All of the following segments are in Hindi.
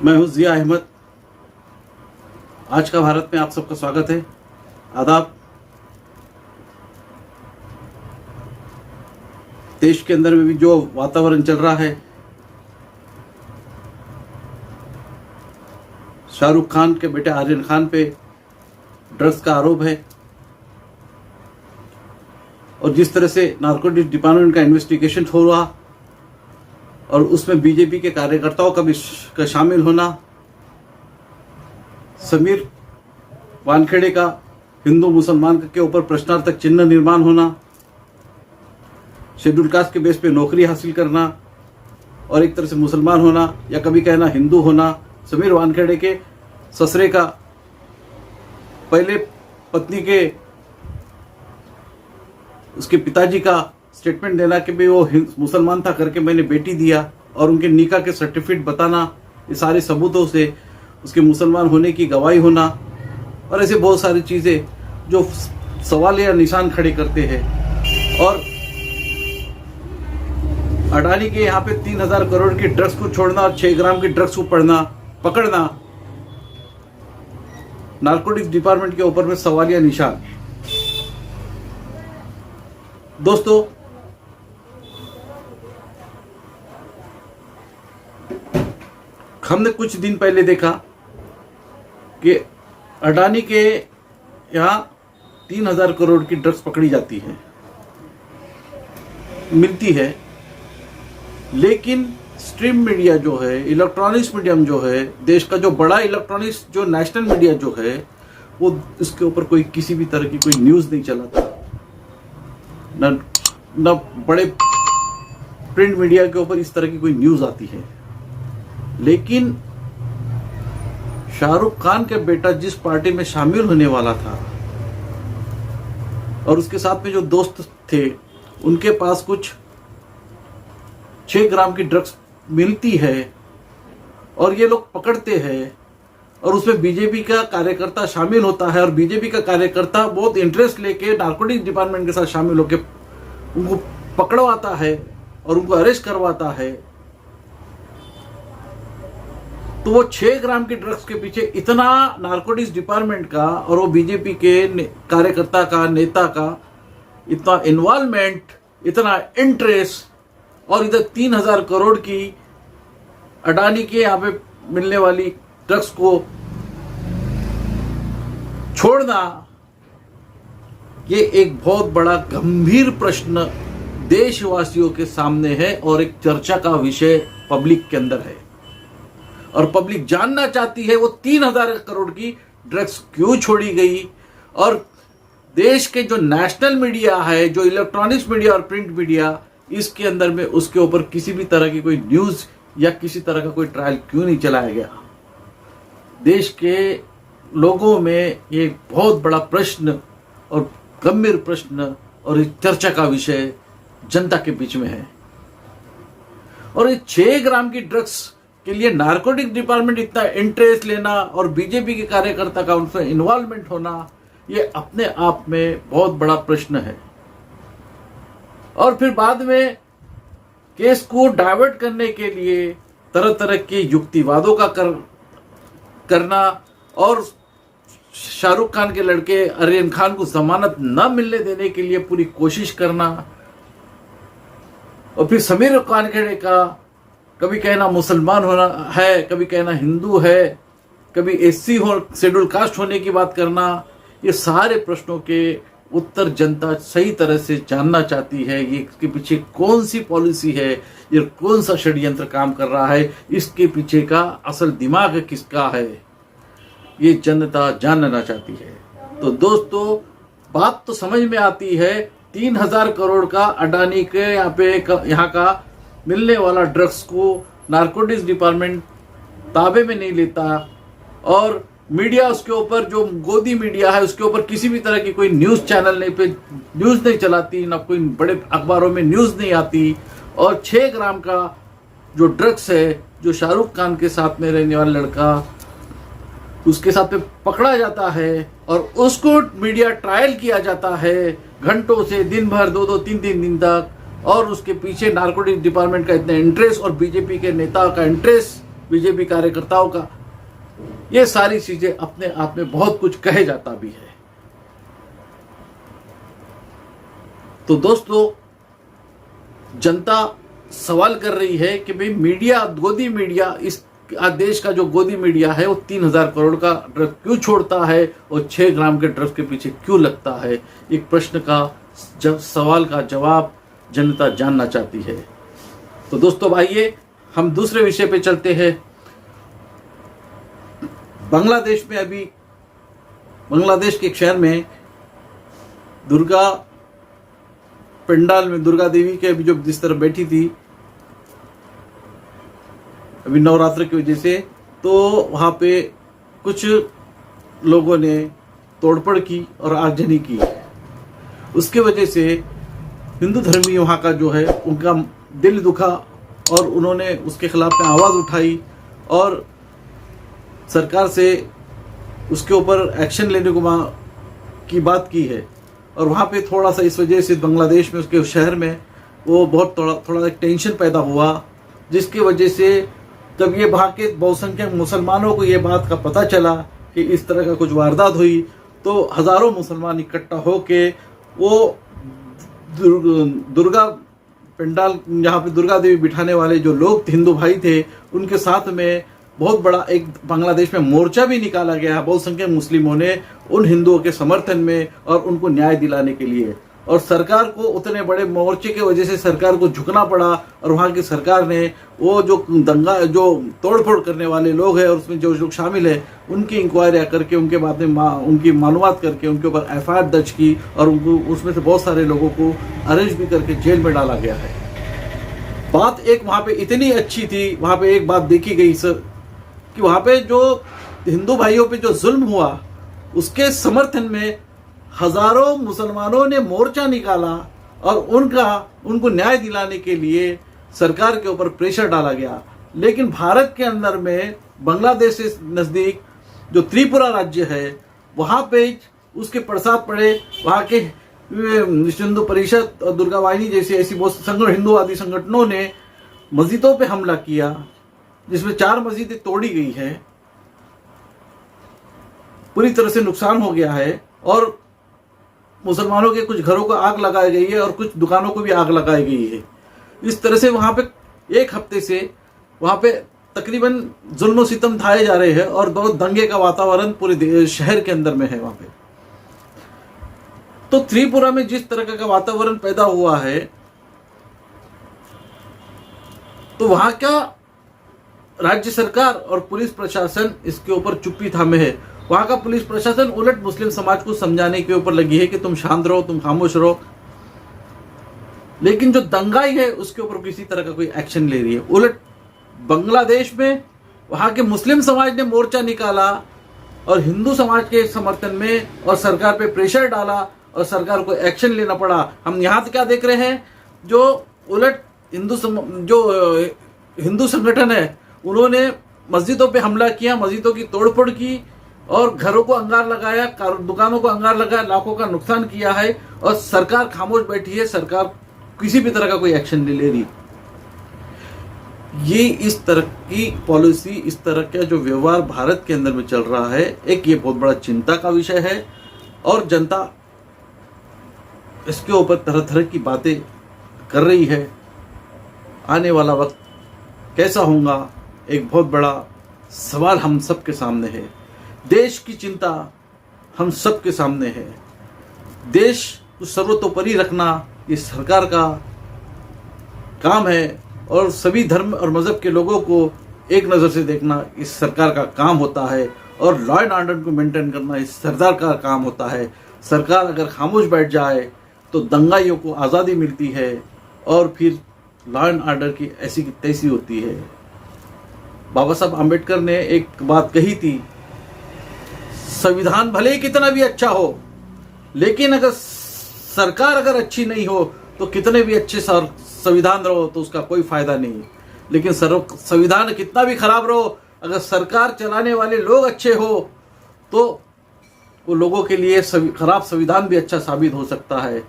मैं हूं जिया अहमद। आज का भारत में आप सबका स्वागत है। आदाब। देश के अंदर में भी जो वातावरण चल रहा है, शाहरुख खान के बेटे आर्यन खान पे ड्रग्स का आरोप है और जिस तरह से नारकोटिक्स डिपार्टमेंट का इन्वेस्टिगेशन हो रहा और उसमें बीजेपी के कार्यकर्ताओं का भी शामिल होना, समीर वानखेड़े का हिंदू मुसलमान के ऊपर प्रश्नार्थक चिन्ह निर्माण होना, शेड्यूल कास्ट के बेस पे नौकरी हासिल करना और एक तरह से मुसलमान होना या कभी कहना हिंदू होना, समीर वानखेड़े के ससुरे का पहले पत्नी के उसके पिताजी का स्टेटमेंट देना कि भाई वो मुसलमान था करके मैंने बेटी दिया और उनके निकाह के सर्टिफिकेट बताना, ये सारे सबूतों से उसके मुसलमान होने की गवाही होना और ऐसे बहुत सारी चीज़ें जो सवाल या निशान खड़े करते हैं। और अडानी के यहाँ पे 3000 करोड़ की ड्रग्स को छोड़ना और 6 ग्राम की ड्रग्स को पकड़ना नारकोटिक्स डिपार्टमेंट के ऊपर में सवालिया निशान। दोस्तों, हमने कुछ दिन पहले देखा कि अडानी के यहाँ 3000 करोड़ की ड्रग्स पकड़ी जाती है, मिलती है, लेकिन स्ट्रीम मीडिया जो है, इलेक्ट्रॉनिक्स मीडियम जो है, देश का जो बड़ा इलेक्ट्रॉनिक्स जो नेशनल मीडिया जो है, वो इसके ऊपर कोई किसी भी तरह की कोई न्यूज़ नहीं चलाता। न बड़े प्रिंट मीडिया के ऊपर इस तरह की कोई न्यूज़ आती है। लेकिन शाहरुख खान के बेटा जिस पार्टी में शामिल होने वाला था और उसके साथ में जो दोस्त थे, उनके पास कुछ 6 ग्राम की ड्रग्स मिलती है और ये लोग पकड़ते हैं और उसमें बीजेपी का कार्यकर्ता शामिल होता है और बीजेपी का कार्यकर्ता बहुत इंटरेस्ट लेके नारकोटिक्स डिपार्टमेंट के साथ शामिल होकर उनको पकड़वाता है और उनको अरेस्ट करवाता है। तो वो 6 ग्राम की ड्रग्स के पीछे इतना नारकोटिक्स डिपार्टमेंट का और वो बीजेपी के कार्यकर्ता का, नेता का इतना इन्वॉल्वमेंट, इतना इंटरेस्ट और इधर 3000 करोड़ की अडानी के यहाँ पे मिलने वाली ड्रग्स को छोड़ना, ये एक बहुत बड़ा गंभीर प्रश्न देशवासियों के सामने है और एक चर्चा का विषय पब्लिक के अंदर है और पब्लिक जानना चाहती है वो 3000 करोड़ की ड्रग्स क्यों छोड़ी गई। और देश के जो नेशनल मीडिया है, जो इलेक्ट्रॉनिक्स मीडिया और प्रिंट मीडिया, इसके अंदर में उसके ऊपर किसी भी तरह की कोई न्यूज़ या किसी तरह का कोई ट्रायल क्यों नहीं चलाया गया। देश के लोगों में ये बहुत बड़ा प्रश्न और गंभीर प्रश्न और एक चर्चा का विषय जनता के बीच में है। और ये 6 ग्राम की ड्रग्स के लिए नारकोटिक डिपार्टमेंट इतना इंटरेस्ट लेना और बीजेपी के कार्यकर्ता का उनसे इन्वॉल्वमेंट होना, ये अपने आप में बहुत बड़ा प्रश्न है। और फिर बाद में केस को डाइवर्ट करने के लिए तरह तरह के युक्तिवादों का करना और शाहरुख खान के लड़के आर्यन खान को जमानत न मिलने देने के लिए पूरी कोशिश करना और फिर समीर वानखेड़े का कभी कहना मुसलमान होना है, कभी कहना हिंदू है, कभी एससी हो, शेड्यूल कास्ट होने की बात करना, ये सारे प्रश्नों के उत्तर जनता सही तरह से जानना चाहती है। ये इसके पीछे कौन सी पॉलिसी है, ये कौन सा षड्यंत्र काम कर रहा है, इसके पीछे का असल दिमाग किसका है, ये जनता जानना चाहती है। तो दोस्तों, बात तो समझ में आती है, 3000 करोड़ का अडानी के यहाँ का मिलने वाला ड्रग्स को नारकोटिक्स डिपार्टमेंट ताबे में नहीं लेता और मीडिया उसके ऊपर, जो गोदी मीडिया है, उसके ऊपर किसी भी तरह की कोई न्यूज़ चैनल नहीं पे न्यूज़ नहीं चलाती, ना कोई बड़े अखबारों में न्यूज़ नहीं आती। और 6 ग्राम का जो ड्रग्स है, जो शाहरुख खान के साथ में रहने वाला लड़का, उसके साथ में पकड़ा जाता है और उसको मीडिया ट्रायल किया जाता है घंटों से, दिन भर, 2-2, 3-3 दिन तक। और उसके पीछे नारकोटिक डिपार्टमेंट का इतना इंटरेस्ट और बीजेपी के नेता का इंटरेस्ट बीजेपी कार्यकर्ताओं का, ये सारी चीजें अपने आप में बहुत कुछ कहे जाता भी है। तो दोस्तों, जनता सवाल कर रही है कि भाई मीडिया, गोदी मीडिया, इस देश का जो गोदी मीडिया है वो 3000 करोड़ का ड्रग क्यों छोड़ता है और 6 ग्राम के ड्रग्स के पीछे क्यों लगता है। एक प्रश्न का सवाल का जवाब जनता जानना चाहती है। तो दोस्तों आइए हम दूसरे विषय पे चलते हैं। बांग्लादेश में अभी, बांग्लादेश के एक शहर में दुर्गा पंडाल में दुर्गा देवी के अभी जो जिस तरह बैठी थी अभी नवरात्र की वजह से, तो वहां पे कुछ लोगों ने तोड़फोड़ की और आगजनी की। उसके वजह से हिंदू धर्मी वहां का जो है उनका दिल दुखा और उन्होंने उसके खिलाफ में आवाज उठाई और सरकार से उसके ऊपर एक्शन लेने की बात की है। और वहाँ पे थोड़ा सा इस वजह से बांग्लादेश में, उसके शहर में वो बहुत थोड़ा एक टेंशन पैदा हुआ, जिसकी वजह से जब ये वहाँ के बहुसंख्यक मुसलमानों को ये बात का पता चला कि इस तरह का कुछ वारदात हुई, तो हज़ारों मुसलमान इकट्ठा होके वो दुर्गा पंडाल, जहाँ पे दुर्गा देवी बिठाने वाले जो लोग हिंदू भाई थे, उनके साथ में बहुत बड़ा एक बांग्लादेश में मोर्चा भी निकाला गया बहुसंख्यक मुस्लिमों ने उन हिंदुओं के समर्थन में और उनको न्याय दिलाने के लिए। और सरकार को उतने बड़े मोर्चे की वजह से सरकार को झुकना पड़ा और वहाँ की सरकार ने वो जो दंगा, जो तोड़फोड़ करने वाले लोग हैं और उसमें जो लोग शामिल हैं, उनकी इंक्वायरी करके उनके बाद में उनकी मालूमात करके उनके ऊपर FIR दर्ज की और उनको उसमें से बहुत सारे लोगों को अरेस्ट भी करके जेल में डाला गया है। बात एक वहाँ पे इतनी अच्छी थी, वहाँ पे एक बात देखी गई सर कि वहाँ पे जो हिंदू भाइयों पे जो जुल्म हुआ उसके समर्थन में हजारों मुसलमानों ने मोर्चा निकाला और उनको न्याय दिलाने के लिए सरकार के ऊपर प्रेशर डाला गया। लेकिन भारत के अंदर में बांग्लादेश से नज़दीक जो त्रिपुरा राज्य है, वहाँ पे उसके प्रसाद पड़े वहाँ के हिंदू परिषद और दुर्गा वाहिनी जैसी ऐसी बहुत हिंदूवादी संगठनों ने मस्जिदों पे हमला किया, जिसमें 4 मस्जिदें तोड़ी गई है, पूरी तरह से नुकसान हो गया है और मुसलमानों के कुछ घरों को आग लगाई गई है और कुछ दुकानों को भी आग लगाई गई है। इस तरह से वहां पे 1 हफ्ते से वहां पे तकरीबन जुल्म सितम ढाए जा रहे हैं और बहुत दंगे का वातावरण पूरे शहर के अंदर में है वहां पे। तो त्रिपुरा में जिस तरह का वातावरण पैदा हुआ है, तो वहां का राज्य सरकार और पुलिस प्रशासन इसके ऊपर चुप्पी थामे है। वहां का पुलिस प्रशासन उलट मुस्लिम समाज को समझाने के ऊपर लगी है कि तुम शांत रहो, तुम खामोश रहो, लेकिन जो दंगाई है उसके ऊपर किसी तरह का कोई एक्शन ले रही है। उलट बांग्लादेश में वहां के मुस्लिम समाज ने मोर्चा निकाला और हिंदू समाज के समर्थन में और सरकार पे प्रेशर डाला और सरकार को एक्शन लेना पड़ा। हम यहाँ क्या देख रहे हैं, जो उलट हिंदू संगठन है उन्होंने मस्जिदों पे हमला किया, मस्जिदों की तोड़फोड़ की और घरों को अंगार लगाया, दुकानों को अंगार लगाया, लाखों का नुकसान किया है और सरकार खामोश बैठी है, सरकार किसी भी तरह का कोई एक्शन नहीं ले रही। ये इस तरह की पॉलिसी, इस तरह का जो व्यवहार भारत के अंदर में चल रहा है, एक ये बहुत बड़ा चिंता का विषय है और जनता इसके ऊपर तरह तरह की बातें कर रही है। आने वाला वक्त कैसा होगा, एक बहुत बड़ा सवाल हम सबके सामने है। देश की चिंता हम सबके सामने है। देश को सर्वतोपरि रखना ये सरकार का काम है और सभी धर्म और मजहब के लोगों को एक नज़र से देखना इस सरकार का काम होता है और लॉ एंड ऑर्डर को मेंटेन करना इस सरकार का काम होता है। सरकार अगर खामोश बैठ जाए तो दंगाइयों को आज़ादी मिलती है और फिर लॉ एंड ऑर्डर की ऐसी की तैसी होती है। बाबा साहब आम्बेडकर ने एक बात कही थी, संविधान भले ही कितना भी अच्छा हो, लेकिन अगर सरकार अगर अच्छी नहीं हो तो कितने भी अच्छे संविधान रहो तो उसका कोई फायदा नहीं। लेकिन संविधान कितना भी खराब रहो, अगर सरकार चलाने वाले लोग अच्छे हो तो वो लोगों के लिए खराब संविधान भी अच्छा साबित हो सकता है।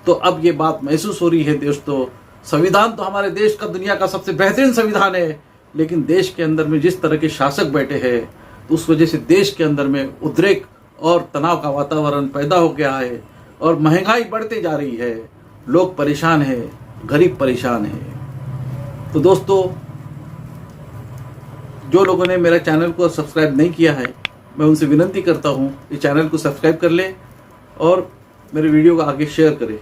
तो अब ये बात महसूस हो रही है दोस्तों, संविधान तो हमारे देश का दुनिया का सबसे बेहतरीन संविधान है, लेकिन देश के अंदर में जिस तरह के शासक बैठे हैं तो उस वजह से देश के अंदर में उद्रेक और तनाव का वातावरण पैदा हो गया है और महंगाई बढ़ते जा रही है, लोग परेशान हैं, गरीब परेशान है। तो दोस्तों, जो लोगों ने मेरा चैनल को सब्सक्राइब नहीं किया है, मैं उनसे विनती करता हूँ इस चैनल को सब्सक्राइब कर ले और मेरे वीडियो को आगे शेयर करें।